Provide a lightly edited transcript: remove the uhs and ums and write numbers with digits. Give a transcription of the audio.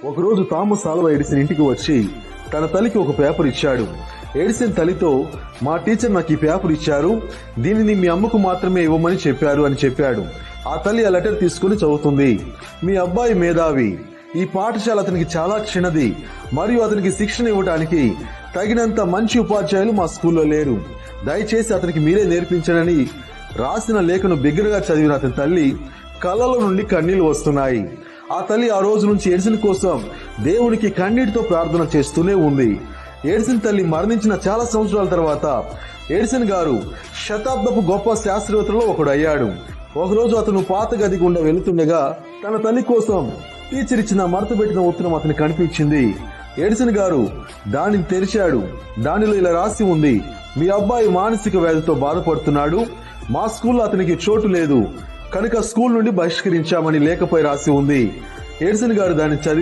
ఒకరోజు Thomas Alva Edison ఇంటికి వచ్చి తన తల్లికి ఒక పేపర్ ఇచ్చాడు. ఎడిసన్ తల్లితో, మా టీచర్ నాకు ఈ పేపర్ ఇచ్చారు, దీనిని మీ అమ్మకు మాత్రమే ఇవ్వమని చెప్పారు అని చెప్పాడు. ఆ తల్లి ఆ లెటర్ తీసుకుని చదువుతుంది. మీ అబ్బాయి మేధావి, ఈ పాఠశాల అతనికి చాలా చిన్నది మరియు అతనికి శిక్షణ ఇవ్వడానికి తగినంత మంచి ఉపాధ్యాయులు మా స్కూల్లో లేరు. దయచేసి అతనికి మీరే నేర్పించనని రాసిన లేఖను బిగ్గరగా చదివిన అతని తల్లి కళ్ళలో నుండి కన్నీళ్లు వస్తున్నాయి. ఆ తల్లి ఆ రోజు నుంచి ఎడిసన్ కోసం దేవునికి కన్నీటితో ప్రార్థన చేస్తూనే ఉంది. ఎడిసన్ తల్లి మరణించిన చాలా సంవత్సరాల తర్వాత ఎడిసన్ గారు శతాబ్దపు గొప్ప శాస్త్రవేత్తలలో ఒకడు అయ్యాడు. ఒకరోజు అతను పాత గది గుండా వెళుతుండగా తన తల్లి కోసం టీచర్ ఇచ్చిన మడతపెట్టిన ఉత్తరం అతనికి కనిపించింది. ఎడిసన్ గారు దానిని తెరిచాడు. దానిలో ఇలా రాసి ఉంది: మీ అబ్బాయి మానసిక వ్యాధితో బాధపడుతున్నాడు, మా స్కూల్లో అతనికి చోటు లేదు కనుక స్కూల్ నుండి బహిష్కరించామని లేఖపై రాసి ఉంది. ఎడిసన్ గారు దాన్ని చదివి